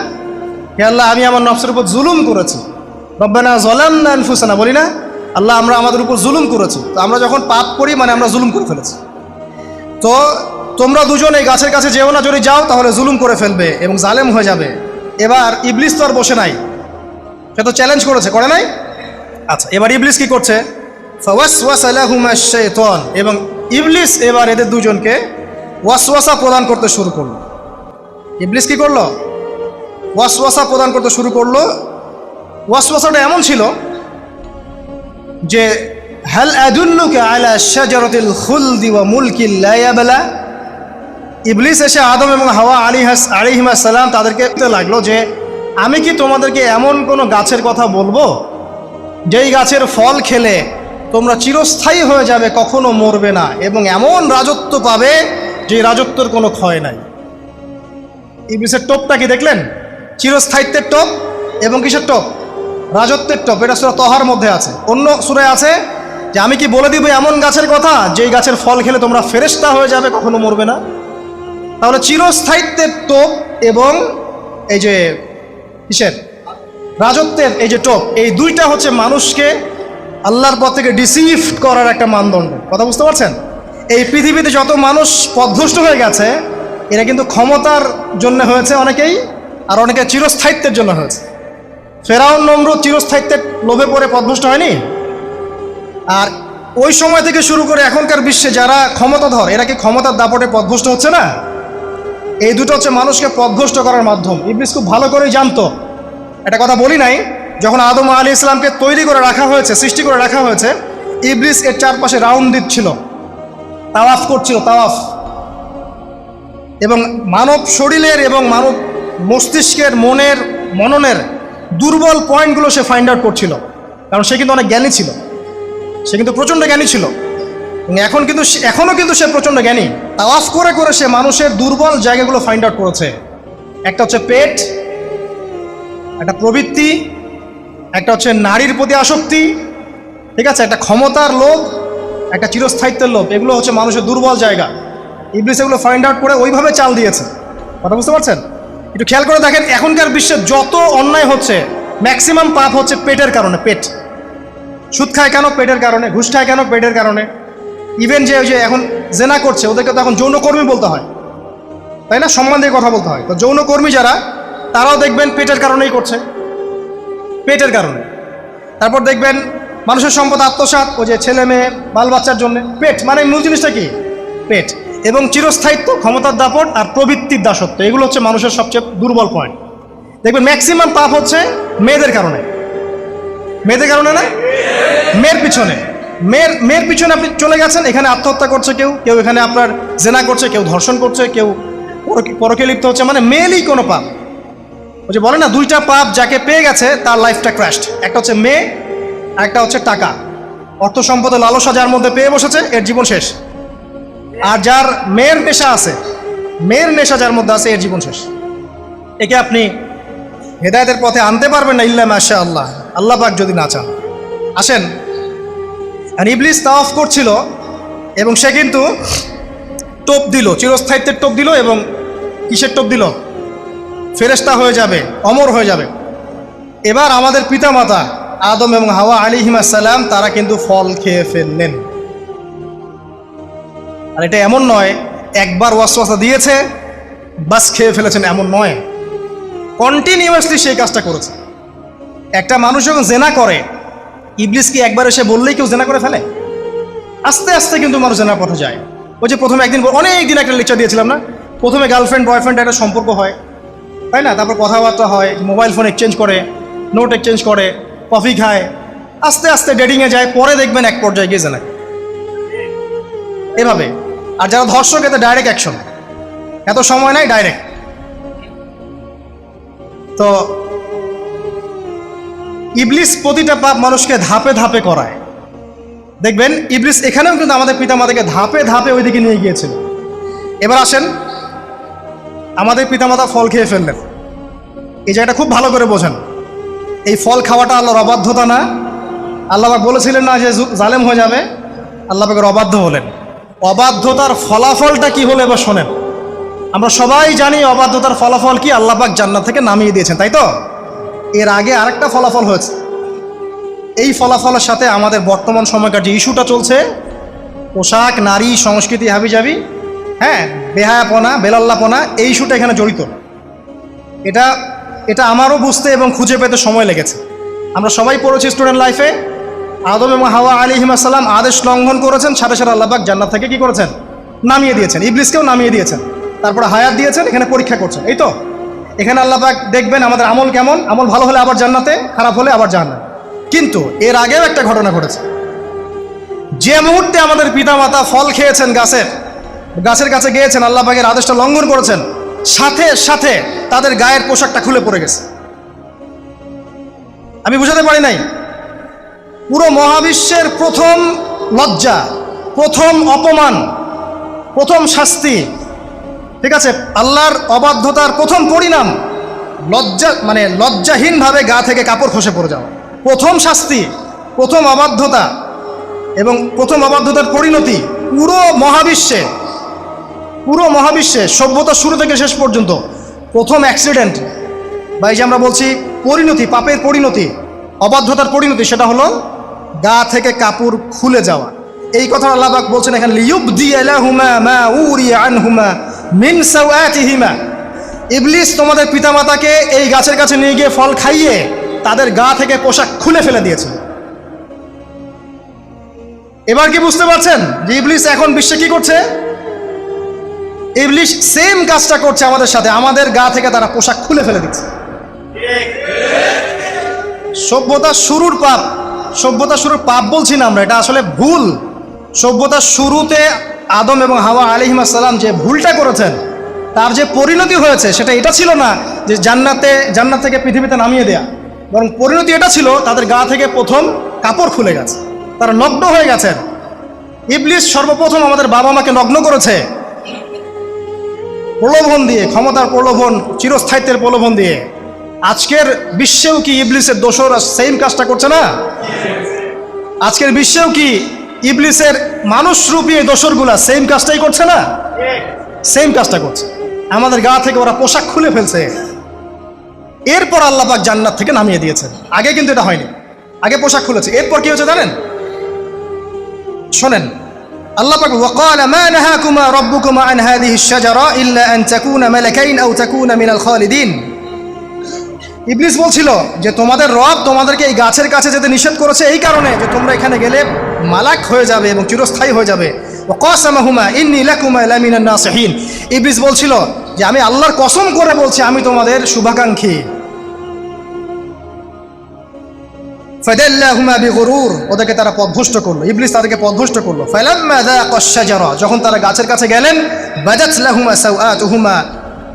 Speaker 1: হে আল্লাহ, আমি আমার নফসের উপর জুলুম করেছি। রব্বানা যালামনা আনফুসানা, বলি না? আল্লাহ, আমরা আমাদের উপর জুলুম করেছি। তো আমরা যখন পাপ করি মানে আমরা জুলুম করে ফেলেছি। তো তোমরা দুজন এই গাছের কাছে যেও না, যদি যাও তাহলে জুলুম করে ফেলবে এবং জালেম হয়ে যাবে। এবার ইবলিস তো আর বসে নাই, সে তো চ্যালেঞ্জ করেছে, করে নাই? আচ্ছা, এবার ইবলিস কি করছে? ফাওয়াসওয়াসা লাহুমা শাইতান, এবং ইবলিস এবার এদের দুজনকে ওয়াসওয়াসা প্রদান করতে শুরু করলো। ইবলিস কি করলো? ওয়াসওয়াসা প্রদান করতে শুরু করলো। ওয়াসওয়াসাটা এমন ছিল যে হাল আদুল্লুকা আলা শাজারাতিল খুলদি ওয়া মুলকিন লা ইয়াবলা। ইবলিস এসে আদম এবং হাওয়া আলাইহিস সালাম তাদেরকে বলতে লাগলো যে আমি কি তোমাদেরকে এমন কোনো গাছের কথা বলবো যেই গাছের ফল খেলে তোমরা চিরস্থায়ী হয়ে যাবে, কখনো মরবে না, এবং এমন রাজত্ব পাবে যে রাজত্বের কোনো ক্ষয় নাই। ইবলিসের টোপটা কি দেখলেন? চিরস্থায়িত্বের টোপ এবং কিসের টোপ? রাজত্বের টোপ। এটা সূরা তহার মধ্যে আছে। অন্য সূরায় আছে যে আমি কি বলে দিব এমন গাছের কথা যেই গাছের ফল খেলে তোমরা ফেরেশতা হয়ে যাবে, কখনো মরবে না। তাহলে চিরস্থায়িত্বের টোপ এবং এই যে কিসের? রাজত্বের এই যে টোপ, এই দুইটা হচ্ছে মানুষকে আল্লাহর পথ থেকে ডিসিভ করার একটা মানদণ্ড। কথা বুঝতে পারছেন? এই পৃথিবীতে যত মানুষ পথভ্রষ্ট হয়ে গেছে, এরা কিন্তু ক্ষমতার জন্য হয়েছে অনেকেই, আর অনেকে চিরস্থায়িত্বের জন্য হয়েছে। ফেরাউন নমরুদ চিরস্থায়িত্বের লোভে পড়ে পথভ্রষ্ট হয়নি? আর ওই সময় থেকে শুরু করে এখনকার বিশ্বে যারা ক্ষমতাধর, এরা কি ক্ষমতার দাপটে পথভ্রষ্ট হচ্ছে না? এই দুটো হচ্ছে মানুষকে পথভ্রষ্ট করার মাধ্যম। ইবলিস খুব ভালো করেই জানতো। একটা কথা বলি নাই, যখন আদম আলাইহিস সালামকে তৈরি করে রাখা হয়েছে, সৃষ্টি করে রাখা হয়েছে, ইবলিস এর চারপাশে রাউন্ড দিচ্ছিল, তাওয়াফ করছিল, তাওয়াফ। এবং মানব শরীরের এবং মানব মস্তিষ্কের, মননের দুর্বল পয়েন্টগুলো সে ফাইন্ড আউট করছিল। কারণ সে কিন্তু অনেক জ্ঞানী ছিল, সে কিন্তু প্রচণ্ড জ্ঞানী ছিল। এখনও কিন্তু সে প্রচণ্ড জ্ঞানী। তাওয়াফ করে করে সে মানুষের দুর্বল জায়গাগুলো ফাইন্ড আউট করেছে। একটা হচ্ছে পেট, একটা প্রবৃত্তি, একটা হচ্ছে নারীর প্রতি আসক্তি, ঠিক আছে, একটা ক্ষমতার লোভ, একটা চিরস্থায়িত্বের লোভ। এগুলো হচ্ছে মানুষের দুর্বল জায়গা। ইবলিস এগুলো ফাইন্ড আউট করে ওইভাবে চাল দিয়েছে। কথা বুঝতে পারছেন? একটু খেয়াল করে দেখেন, এখনকার বিশ্বে যত অন্যায় হচ্ছে, ম্যাক্সিমাম পাপ হচ্ছে পেটের কারণে। পেট। সুদ খায় কেন? পেটের কারণে। ঘুষ খায় কেন? পেটের কারণে। ইভেন যে এখন জেনা করছে, ওদেরকে তো এখন যৌনকর্মী বলতে হয়, তাই না? সম্মান দিয়ে কথা বলতে হয়। তো যৌনকর্মী যারা, তারাও দেখবেন পেটের কারণেই করছে, পেটের কারণে। তারপর দেখবেন মানুষের সম্পদ আত্মসাৎ, ওই যে ছেলে মেয়ে বাল বাচ্চার জন্য। পেট মানে মূল জিনিসটা কি? পেট। এবং চিরস্থায়িত্ব, ক্ষমতার দাপট আর প্রবৃত্তির দাসত্ব, এগুলো হচ্ছে মানুষের সবচেয়ে দুর্বল পয়েন্ট। দেখবেন ম্যাক্সিমাম পাপ হচ্ছে মেয়েদের কারণে। মেয়েদের কারণে না? মেয়ের পিছনে। মেয়ের পিছনে আপনি চলে গেছেন, এখানে আত্মহত্যা করছে কেউ, কেউ এখানে আপনার জেনা করছে, কেউ ধর্ষণ করছে, কেউ পরকে লিপ্ত হচ্ছে। মানে মেয়েরই কোনো পাপ। ওই যে বলে না, দুইটা পাপ যাকে পেয়ে গেছে তার লাইফটা ক্র্যাশড। একটা হচ্ছে মেয়ে, আর একটা হচ্ছে টাকা। অর্থ সম্পদের লালসা যার মধ্যে পেয়ে বসেছে, এর জীবন শেষ। আর যার মেয়ের নেশা আছে, মেয়ের নেশা যার মধ্যে আছে, এর জীবন শেষ। একে আপনি হেদায়েতের পথে আনতে পারবেন না ইল্লা মাশা আল্লাহ, আল্লাহ পাক যদি না চান। আসেন, আর ইবলিস তাওয়াফ করছিল এবং সে কিন্তু টোপ দিল, চিরস্থায়িত্বের টোপ দিল। এবং কিসের টোপ দিল? ফেরেশতা হয়ে যাবে, অমর হয়ে যাবে। এবার আমাদের পিতামাতা আদম এবং হাওয়া আলাইহিস সালাম, তারা কিন্তু ফল খেয়ে ফেললেন। আর এটা এমন নয় একবার ওয়াসওয়াসা দিয়েছে বাস খেয়ে ফেলেছেন, এমন নয়। কন্টিনিউয়াসলি সেই কাজটা করেছে। একটা মানুষ যখন জেনা করে, ইবলিস কি একবার এসে বললেই কেউ জেনা করে ফেলে? আস্তে আস্তে কিন্তু মানুষ জেনার পথে যায়। ওই যে প্রথমে অনেক দিন একটা লেকচার দিয়েছিলাম না, প্রথমে গার্লফ্রেন্ড বয়ফ্রেন্ড একটা সম্পর্ক হয়, তাই না? তারপর কথাবার্তা হয়, মোবাইল ফোন এক্সচেঞ্জ করে, নোট এক্সচেঞ্জ করে, কফি খায়, আস্তে আস্তে ডেটিংয়ে যায়, পরে দেখবেন এক পর্যায়ে গিয়ে জেনা এভাবে। আর যারা ধর্ষক, এতে ডাইরেক্ট অ্যাকশন, এত সময় নাই, ডাইরেক্ট। তো ইবলিস প্রতিটা পাপ মানুষকে ধাপে ধাপে করায়। দেখবেন ইবলিস এখানেও কিন্তু আমাদের পিতামাতাকে ধাপে ধাপে ওইদিকে নিয়ে গিয়েছিল। এবার আসেন, আমাদের পিতামাতা ফল খেয়ে ফেললেন, এই জায়গাটা খুব ভালো করে বোঝেন। এই ফল খাওয়াটা আল্লাহর অবাধ্যতা না। আল্লাহ পাক বলেছিলেন না যে জালেম হয়ে যাবে, আল্লাহ পাকের অবাধ্য হলেন। অবাধ্যতার ফলাফলটা কি হলো এবার শোনেন। আমরা সবাই জানি অবাধ্যতার ফলাফল কি, আল্লাহ পাক জান্নাত থেকে নামিয়ে দিয়েছেন, তাই তো? এর আগে আরেকটা ফলাফল হয়েছে। এই ফলাফলের সাথে আমাদের বর্তমান সময়কার যে ইস্যুটা চলছে, পোশাক, নারী, সংস্কৃতি, হাবিজাবি, হ্যাঁ, বেহায়াপনা, বেলাল্লাপনা, এই ইস্যুটা এখানে জড়িত। এটা আমারও বুঝতে এবং খুঁজে পেতে সময় লেগেছে। আমরা সবাই পড়েছি স্টুডেন্ট লাইফে, আদম এবং হাওয়া আলাইহিস সালাম আদেশ লঙ্ঘন করেছেন, সাথে সাথে আল্লাহ পাক জান্নাত থেকে কি করেছেন? নামিয়ে দিয়েছেন। ইবলিসকেও নামিয়ে দিয়েছেন, তারপরে হায়াত দিয়েছেন, এখানে পরীক্ষা করছেন, এই তো। এখানে আল্লাহ পাক দেখবেন আমাদের আমল কেমন, আমল ভালো হলে আবার জান্নাতে, খারাপ হলে আবার জাহান্নামে। কিন্তু এর আগেও একটা ঘটনা ঘটেছে। যে মুহূর্তে আমাদের পিতামাতা ফল খেয়েছেন, গাছের কাছে গিয়েছেন, আল্লাহ পাকের আদেশটা লঙ্ঘন করেছেন, সাথে সাথে তাদের গায়ের পোশাকটা খুলে পড়ে গেছে। আমি বুঝাতে পারি নাই, পুরো মহাবিশ্বের প্রথম লজ্জা, প্রথম অপমান, প্রথম শাস্তি, ঠিক আছে, আল্লাহর অবাধ্যতার প্রথম পরিণাম লজ্জাহীনভাবে গা থেকে কাপড় খসে পড়ে যাওয়া। প্রথম শাস্তি, প্রথম অবাধ্যতা এবং প্রথম অবাধ্যতার পরিণতি পুরো মহাবিশ্বে সভ্যতার শুরু থেকে শেষ পর্যন্ত প্রথম অ্যাক্সিডেন্ট, বা এই যে আমরা বলছি পরিণতি, পাপের পরিণতি, অবাধ্যতার পরিণতি, সেটা হলো গা থেকে কাপড় খুলে যাওয়া। এই কথা আল্লাহ পাক বলছেন এখানে, লিয়ুবদিয়া লাহুমা মা উরিয়া আনহুমা মিন সাওয়াতিহিমা। ইবলিস তোমাদের পিতামাতাকে এই গাছের কাছে নিয়ে গিয়ে ফল খাইয়ে তাদের গা থেকে পোশাক খুলে ফেলে দিয়েছে। এবার কি বুঝতে পারছেন যে ইবলিস এখন বিশ্বে কি করছে? ইবলিস সেম কাজটা করছে আমাদের সাথে, আমাদের গা থেকে তারা পোশাক খুলে ফেলে দিচ্ছে। সভ্যতার শুরুর পাপ বলছি না আমরা, এটা আসলে ভুল। সভ্যতার শুরুতে আদম এবং হাওয়া আলাইহিস সালাম যে ভুলটা করেছেন, তার যে পরিণতি হয়েছে সেটা এটা ছিল না যে জান্নাত থেকে পৃথিবীতে নামিয়ে দেয়া, বরং পরিণতি এটা ছিল তাদের গা থেকে প্রথম কাপড় খুলে গেছে, তারা নগ্ন হয়ে গেছেন। ইবলিস সর্বপ্রথম আমাদের বাবা মাকে নগ্ন করেছে প্রলোভন দিয়ে, ক্ষমতার প্রলোভন, চিরস্থায়িত্বের প্রলোভন দিয়ে। আজকের বিশ্বেও কি ইবলিসের দোসর সেম কাজটা করছে না? আজকের বিশ্বেও কি ইবলিসের মানুষরূপী দোসরগুলা সেম কাজটাই করছে না? সেম কাজটা করছে। আমাদের গা থেকে ওরা পোশাক খুলে ফেলছে, এরপর আল্লাহ পাক জান্নাত থেকে নামিয়ে দিয়েছেন। আগে কিন্তু এটা হয়নি, আগে পোশাক খুলেছে। এরপর কি হয়েছে জানেন? শোনেন, আল্লাহ পাক ওয়াকালা মা নাহাকুমা রাব্বুকুমা আন হাযিহিশ শাজারা ইল্লা আন তাকুনা মালাকাইন আও তাকুনা মিনাল খালিদিন। ইবলিস বলছিল যে তোমাদের রব তোমাদেরকে এই গাছের কাছে যেতে নিষেধ করেছে এই কারণে যে তোমরা এখানে গেলে মালাক হয়ে যাবে এবং চিরস্থায়ী হয়ে যাবে। ওয়াকাসামাহুমা ইন্নী লাকুমা লামিনান নাসিহিন। ইবলিস বলছিল যে আমি আল্লাহর কসম করে বলছি আমি তোমাদের শুভাকাঙ্ক্ষী। ফাদাল্লাহুমা বিগুরুর, ওদেরকে তারা পথভ্রষ্ট করলো, ইবলিস তাদেরকে পথভ্রষ্ট করলো। ফালাম্মা যাকাশ শাজারা, যখন তারা গাছের কাছে গেলেন, বাজাত লাহুমা সাওআতুহুমা,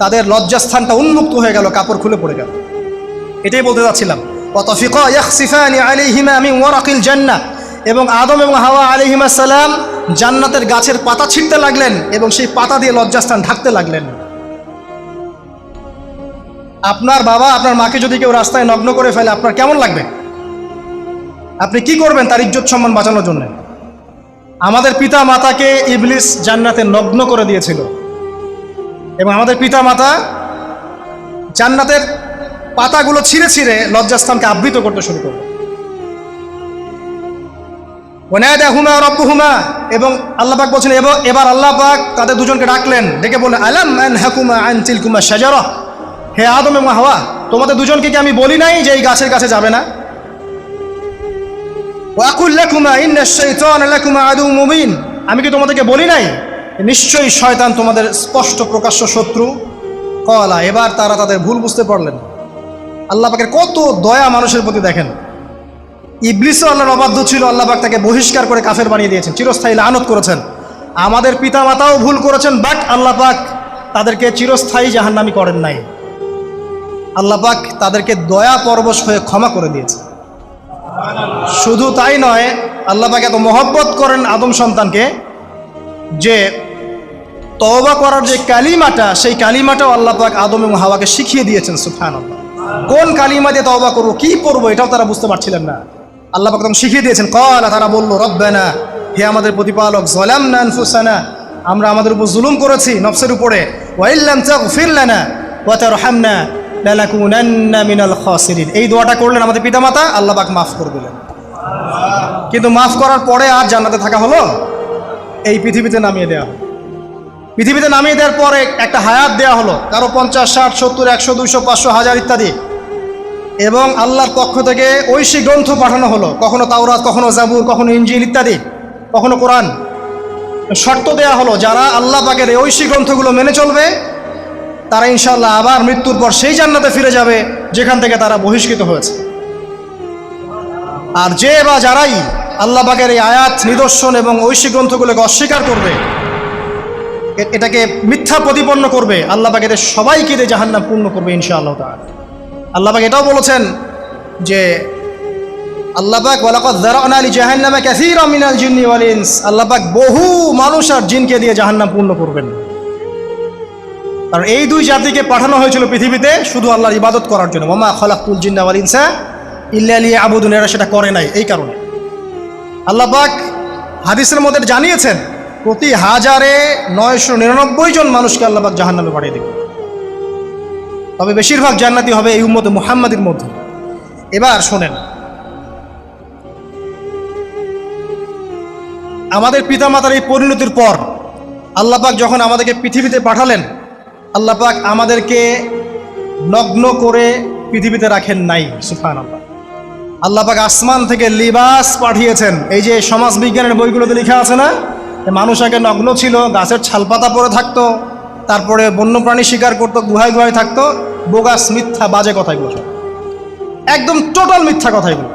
Speaker 1: তাদের লজ্জাস্থানটা উন্মুক্ত হয়ে গেল, কাপড় খুলে পড়ে গেল। এটাই বলতে যাচ্ছিলাম। ওয়াতাফিকা ইয়াখসিফানি আলাইহিমা মিন ওয়ারাকিল জান্নাহ, এবং আদম এবং হাওয়া আলাইহিস সালাম জান্নাতের গাছের পাতা ছিঁড়তে লাগলেন এবং সেই পাতা দিয়ে লজ্জাস্থান ঢাকতে লাগলেন। আপনার বাবা আপনার মাকে যদি কেউ রাস্তায় নগ্ন করে ফেলে আপনার কেমন লাগবে? আপনি কি করবেন তার ইজ্জত সম্মান বাঁচানোর জন্য? আমাদের পিতা মাতাকে ইবলিস জান্নাতে নগ্ন করে দিয়েছিল এবং আমাদের পিতা মাতা জান্নাতের পাতাগুলো ছিঁড়ে ছিঁড়ে লজ্জাস্থানকে আবৃত করতে শুরু করলো। ওয়ানাদাহুমা রাব্বুহুমা, এবং আল্লাহ পাক বলছেন এবার আল্লাহ পাক তাদের দুজনকে ডাকলেন, ডেকে বললেন আলাম আনহাকুমা আন তিলকুমা শাজারা, হে আদম এবং হাওয়া তোমাদের দুজনকে কি আমি বলি নাই যে এই গাছের কাছে যাবে না? ওয়াকুল লাকুমা ইন্নাশ শাইতানা লাকুমা আদুউম মুবিন, আমি কি তোমাদেরকে বলি নাই নিশ্চয়ই শয়তান তোমাদের স্পষ্ট প্রকাশ্য শত্রু? ক্বালা, এবার তারা তাদের ভুল বুঝতে পারলেন। আল্লাহ পাকের কত দয়া মানুষের প্রতি দেখেন। ইবলিসও আল্লাহর অবাধ্য ছিল, আল্লাহ পাক তাকে বহিষ্কার করে কাফের বানিয়ে দিয়েছেন, চিরস্থায়ী লানত করেছেন। আমাদের পিতামাতাও ভুল করেছেন, বাট আল্লাহ পাক তাদেরকে চিরস্থায়ী জাহান্নামী করেন নাই। আল্লাহ পাক তাদেরকে দয়া পরবশ হয়ে ক্ষমা করে দিয়েছে। শুধু তাই নয়, আল্লাহ পাক এত মহব্বত করেন আদম সন্তানকে যে তওবা করার যে কালিমাটা, সেই কালিমাটাও আল্লাহ পাক আদম এবং হাওয়াকে শিখিয়ে দিয়েছেন। সুবহানাল্লাহ। কোন কালিমা দিয়ে তওবা করবো, কি পড়বো, এটাও তারা বুঝতে পারছিলেন না। আল্লাহ পাক তখন শিখিয়ে দিয়েছেন। ক্বালা, তারা বলল রব্বানা, হে আমাদের প্রতিপালক, যালামনা আনফুসানা, আমরা আমাদের উপর জুলুম করেছি, নফসের উপরে। ওয়া ইল্লাম তাগফির লানা ওয়া তারহামনা লানাকুনান্না মিনাল খাসিরিন। এই দোয়াটা করলেন আমাদের পিতামাতা, আল্লাহ পাক মাফ করে দিলেন। কিন্তু মাফ করার পরে আর জান্নাতে থাকা হলো? এই পৃথিবীতে নামিয়ে দেওয়া হলো। পৃথিবীতে নামিয়ে দেওয়ার পরে একটা হায়াত দেওয়া হলো, কারো 50, 60, 70, 100, 200, 500, 1000 ইত্যাদি। এবং আল্লাহর পক্ষ থেকে ঐশী গ্রন্থ পাঠানো হলো, কখনো তাওরাত, কখনো জাবুর, কখনো ইনজিল ইত্যাদি, কখনো কোরআন। শর্ত দেয়া হলো যারা আল্লাহ পাকের এই ঐশী গ্রন্থগুলো মেনে চলবে তারা ইনশাআল্লাহ আবার মৃত্যুর পর সেই জান্নাতে ফিরে যাবে যেখান থেকে তারা বহিষ্কৃত হয়েছে। আর যে বা যারাই আল্লাহ পাকের এই আয়াত, নিদর্শন এবং ঐশী গ্রন্থগুলোকে অস্বীকার করবে, এটাকে মিথ্যা প্রতিপন্ন করবে, আল্লাহ পাক এদের সবাইকে দিয়ে জাহান্নাম পূর্ণ করবে ইনশাআল্লাহ তাআলা। আল্লাহ পাক এটাও বলেছেন যে আল্লাহ পাক ওয়ালাকাদ যারা'না লি জাহান্নামা কাসীরাম মিনাল জিন্নি ওয়াল ইনস, আল্লাহ পাক বহু মানুষ আর জিনকে দিয়ে জাহান্নাম পূর্ণ করবেন। কারণ এই দুই জাতিকে পাঠানো হয়েছিল পৃথিবীতে শুধু আল্লাহর ইবাদত করার জন্য। ওয়া মা খালাকতুল জিন্না ওয়াল ইনসা ইল্লা লিয়াবুদুন, এরা সেটা করে নাই। এই কারণে আল্লাহ পাক হাদিসের মধ্যে জানিয়েছেন প্রতি 1099 জন মানুষকে আল্লাহ পাক জাহান্নামে পাঠিয়ে দেবেন। তবে বেশিরভাগ জান্নাতি হবে এই উম্মতে মুহাম্মাদের মধ্যে। এবার শোনেন, আমাদের পিতামাতার এই পরিণতির পর আল্লাহ পাক যখন আমাদেরকে পৃথিবীতে পাঠালেন, আল্লাহ পাক আমাদেরকে নগ্ন করে পৃথিবীতে রাখেন নাই। সুবহানাল্লাহ। আল্লাহ পাক আসমান থেকে লিবাস পাঠিয়েছেন। এই যে সমাজ বিজ্ঞানের বইগুলোতে লেখা আছে না, মানুষ আগে নগ্ন ছিল, গাছের ছালপাতা পরে থাকতো, তারপরে বন্যপ্রাণী শিকার করতো, গুহায় গুহায় থাকতো। বোগাস, মিথ্যা, বাজে কথাগুলো সব একদম টোটাল মিথ্যা কথাগুলো।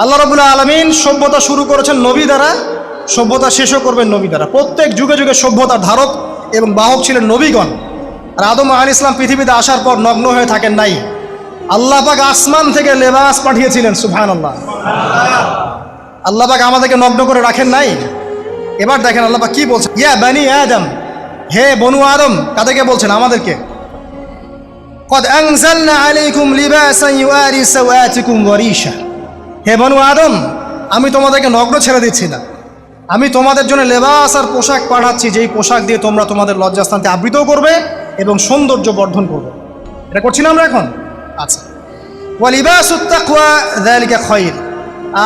Speaker 1: আল্লাহ রাব্বুল আলামিন সভ্যতা শুরু করেছেন নবী দ্বারা, সভ্যতা শেষও করবেন নবী দ্বারা। প্রত্যেক যুগে যুগে সভ্যতার ধারক এবং বাহক ছিলেন নবীগণ। আর আদম আলাইহিস সালাম পৃথিবীতে আসার পর নগ্ন হয়ে থাকেন নাই। আল্লাহ পাক আসমান থেকে লেবাস পাঠিয়েছিলেন। সুবহানাল্লাহ। আল্লাহ পাক আমাদেরকে নগ্ন করে রাখেন নাই। এবার দেখেন আল্লাহ পাক কি বলছেন, ইয়া বানি আদম, হে বনু আদম। কাদেরকে বলছেন? আমাদেরকে। কদ আনজালনা আলাইকুম লিবাসান ইউআরি সাওআতিকুম ওয়া রিশা, হে বনু আদম, আমি তোমাদেরকে নগ্ন ছেড়ে দিচ্ছি না, আমি তোমাদের জন্য লেবাস আর পোশাক পাঠাচ্ছি, যেই পোশাক দিয়ে তোমরা তোমাদের লজ্জাস্থানকে আবৃতও করবে এবং সৌন্দর্য বর্ধন করবে। এটা করছি না আমরা এখন? আচ্ছা। ওয়া লিবাসুত তাকওয়া যালিকা খায়র,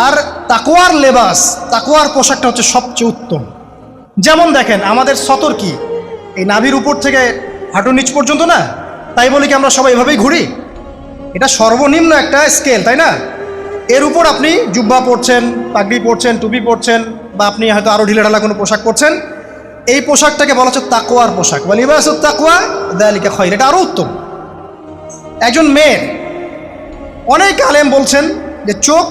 Speaker 1: আর তাকওয়ার লেবাস, তাকওয়ার পোশাকটা হচ্ছে সবচেয়ে উত্তম। যেমন দেখেন আমাদের সতর কি এই নাভির উপর থেকে হাঁটুর নিচ পর্যন্ত না, তাই বলি কি আমরা সবাই এভাবেই ঘুরি? এটা সর্বনিম্ন একটা স্কেল, তাই না? এর উপর আপনি জুব্বা পরছেন, পাগড়ি পরছেন, টুপি পরছেন, বা আপনি হয়তো আরও ঢিলাঢালা কোনো পোশাক পরছেন, এই পোশাকটাকে বলা হচ্ছে তাকওয়ার পোশাক। ওয়া লিবাসুত তাকওয়া যালিকা খায়র, এটা আরও উত্তম। একজন মেয়ের, অনেক আলেম বলছেন যে চোখ,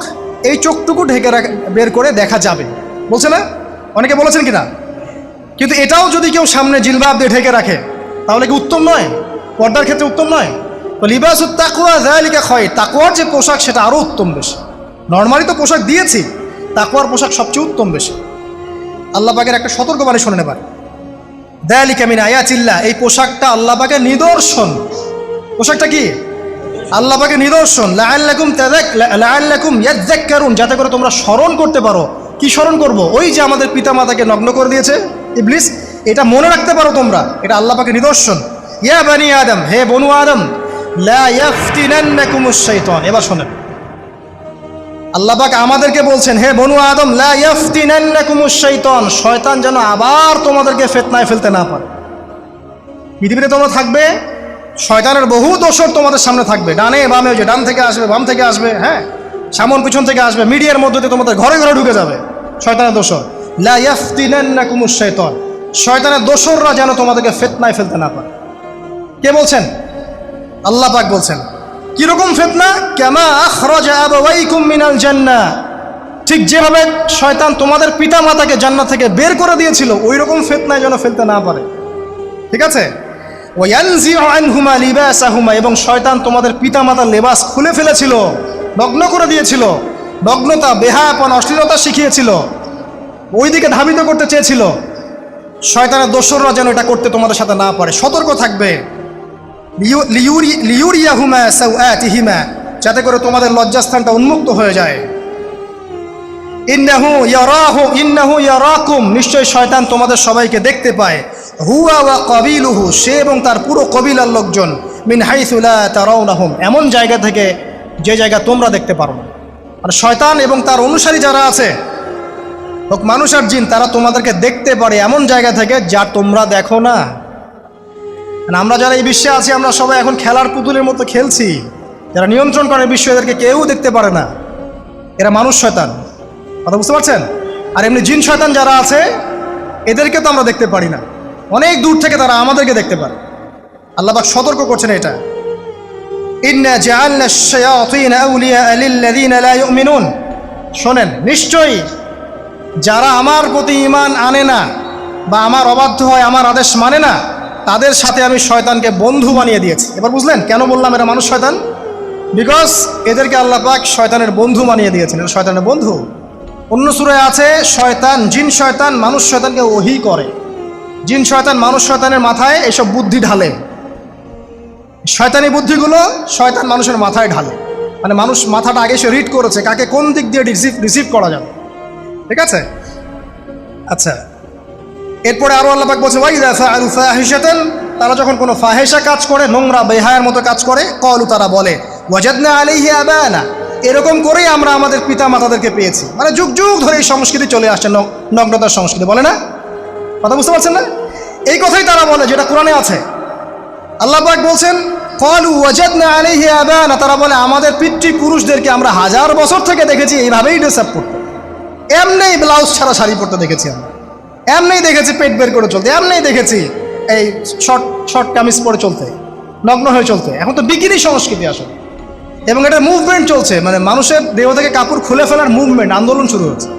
Speaker 1: এই চোখটুকু ঢেকে বের করে দেখা যাবে, বলছে না? অনেকে বলেছেন কিনা? কিন্তু এটাও যদি কেউ সামনে জিলবাব দিয়ে ঢেকে রাখে তাহলে কি উত্তম নয়? পর্দার ক্ষেত্রে উত্তম নয়? তো লিবাসুত তাকওয়া যালিকা খায়র, তাকওয়ার যে পোশাক সেটা আরও উত্তম বেশি। নর্মালি তো পোশাক দিয়েছি, তাকওয়ার পোশাক সবচেয়ে উত্তম বেশি। আল্লাহ পাকের একটা সতর্কবাণী শোনেন এবার। যালিকা মিন আয়াতিল্লাহ, এই পোশাকটা আল্লাহ পাকের নিদর্শন। পোশাকটা কি? আল্লাহ পাকের নিদর্শন। লাআল্লাকুম ইয়াযাক্কারুন, যাতে করে তোমরা স্মরণ করতে পারো। কি স্মরণ করব? ওই যে আমাদের পিতামাতাকে নগ্ন করে দিয়েছে ইবলিস, এটা মনে রাখতে পারো তোমরা, এটা আল্লাহ পাকের নিদর্শন। ইয়া বানি আদম, হে বনু আদম, লা ইয়াফতিনান্নাকুমুশ শাইতান। এবার শোনেন, আল্লাহ পাক আমাদেরকে বলছেন, হে বনু আদম, লা ইয়াফতিনান্নাকুমুশ শাইতান, শয়তান যেন আবার তোমাদেরকে ফিতনায় ফেলতে না পারে। পৃথিবীতে তোমরা থাকবে, শয়তানের বহু দোসর তোমাদের সামনে থাকবে, ডানে বামে, যে ডান থেকে আসবে, বাম থেকে আসবে, হ্যাঁ, সামন পিছন থেকে আসবে, মিডিয়ার মধ্যে দিয়ে তোমাদের ঘরে ঘরে ঢুকে যাবে শয়তানের দোসর। লা ইয়াফতিনান্নাকুমুশ শাইতান, শয়তানের দোসররা যেন তোমাদেরকে ফিতনায় ফেলতে না পারে। কে বলছেন? আল্লাহ পাক বলছেন। কিরকম ফিতনা? কামা আখরাজা আবাওয়াইকুম মিনাল জান্নাহ, ঠিক যেভাবে শয়তান তোমাদের পিতা মাতাকে জান্নাত থেকে বের করে দিয়েছিল, ওই রকম ফিতনায় যেন ফেলতে না পারে। ঠিক আছে? ওয়ায়ানজিউ আনহুমা লিবাসাহুমা, এবং শয়তান তোমাদের পিতা মাতার লেবাস খুলে ফেলেছিল, নগ্ন করে দিয়েছিল, নগ্নতা, বেহায়াপন, অশ্লীলতা শিখিয়েছিল, ওইদিকে ধাবিত করতে চেয়েছিল। শয়তানের দোসররা যেন এটা করতে তোমাদের সাথে না পারে। সতর্ক থাকবে। লিউরিয়াহুমা সাওআতিহিমা, যাতে করে তোমাদের লজ্জাস্থানটা উন্মুক্ত হয়ে যায়। ইন্নাহু ইয়ারাকুম, নিশ্চয় শয়তান তোমাদের সবাইকে দেখতে পায়। হুয়া ওয়া কাবিলুহু, সে এবং তার পুরো কবিলার লোকজন, মিন হাইসু লা তারাউনাহুম, এমন জায়গা থেকে যে জায়গা তোমরা দেখতে পারো না। আর শয়তান এবং তার অনুসারী যারা আছে, হোক মানুষ আর জিন, তারা তোমাদেরকে দেখতে পারে এমন জায়গা থেকে যা তোমরা দেখো না। আমরা যারা এই বিশ্বে আছি, আমরা সবাই এখন খেলার পুতুলের মতো খেলছি। যারা নিয়ন্ত্রণ করে বিশ্ব, এদেরকে কেউ দেখতে পারে না। এরা মানুষ শয়তান, কথা বুঝতে পারছেন? আর এমনি জিন শয়তান যারা আছে, এদেরকে তো আমরা দেখতে পারি না, অনেক দূর থেকে তারা আমাদেরকে দেখতে পারে। আল্লাহ পাক সতর্ক করছেন এটা, ইন্না জাআলনা আশ-শায়াতিন আউলিয়া লিল্লাযিনা লা ইউমিনুন। শোনেন, নিশ্চয়ই যারা আমার প্রতি ঈমান আনে না বা আমার অবাধ্য হয়, আমার আদেশ মানে না, তাদের সাথে আমি শয়তানকে বন্ধু বানিয়ে দিয়েছি। এবার বুঝলেন কেন বললাম এরা মানুষ শয়তান? বিকজ এদেরকে আল্লাহ পাক শয়তানের বন্ধু বানিয়ে দিয়েছেন। এরা শয়তানের বন্ধু। অন্য সূরায় আছে, শয়তান, জিন শয়তান মানুষ শয়তানকে ওহী করে। জিন শয়তান মানুষ শয়তানের মাথায় এসব বুদ্ধি ঢালে। শয়তানি বুদ্ধিগুলো শয়তান মানুষের মাথায় ঢালে, মানে মানুষ মাথাটা আগে সে রিড করেছে কাকে কোন দিক দিয়ে রিসিভ করা যাবে। ঠিক আছে? আচ্ছা, এরপরে আরো আল্লাহ পাক বলছে, ওয়াইদা ফাআলু ফাহিশাতান, তারা যখন কোনো ফাহেসা কাজ করে, নোংরা বেহায়ার মতো কাজ করে, ক্বালু, তারা বলে, ওয়াজাদনা আলাইহি আবানা, এরকম করেই আমরা আমাদের পিতা মাতাদেরকে পেয়েছি। মানে যুগ যুগ ধরে এই সংস্কৃতি চলে আসছে, নগ্নতার সংস্কৃতি, বলে না? কথা বুঝতে পারছেন না? এই কথাই তারা বলে, যেটা কোরআনে আছে। আল্লাহ পাক বলছেন, ক্বালু ওয়াজাদনা আলাইহি আবানা, তারা বলে আমাদের পিতৃপুরুষদেরকে আমরা হাজার বছর থেকে দেখেছি এইভাবেই ড্রেস আপ করতে, এমনি ব্লাউজ ছাড়া শাড়ি পরতে দেখেছি আমরা, এমনি দেখেছি পেট বের করে চলতে, এমনি দেখেছি এই শর্ট কামিজ পরে চলতে, নগ্ন হয়ে চলতে। এখন তো বিকিনি সংস্কৃতি আসলে, এবং এটা মুভমেন্ট চলছে, মানে মানুষের দেহ থেকে কাপড় খুলে ফেলার মুভমেন্ট, আন্দোলন শুরু হচ্ছে।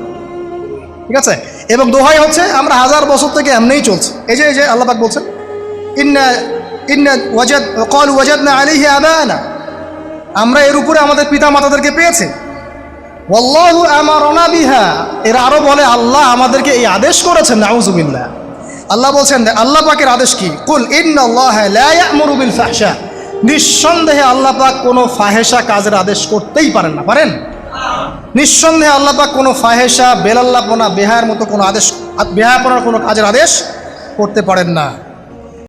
Speaker 1: ঠিক আছে? এবং দোহাই হচ্ছে আমরা হাজার বছর থেকে এমনিই চলছে। এই যে আল্লাহ পাক বলছেন, ক্বালু ওয়াজাদনা আলাইহি আবানা, আমরা এর উপরে আমাদের পিতা মাতাদেরকে পেয়েছি। ওয়াল্লাহু আমারনা বিহা, এরা আরো বলে আল্লাহ আমাদেরকে এই আদেশ করেছেন। নাউযুবিল্লাহ। আল্লাহ বলছেন, আল্লাহ পাকের আদেশ কি? কুল ইন্নাল্লাহা লা ইয়া'মুরু বিল ফাহশা, নিঃসন্দেহে আল্লাহ পাক কোনো ফাহেসা কাজের আদেশ করতেই পারেন না। পারেন? নিঃসন্দেহে আল্লাহ পাক কোনো ফাহেসা, বেলাল্লাপনা, বেহায়ার মতো কোনো আদেশ, বেহায়াপনার কোনো কাজের আদেশ করতে পারেন না।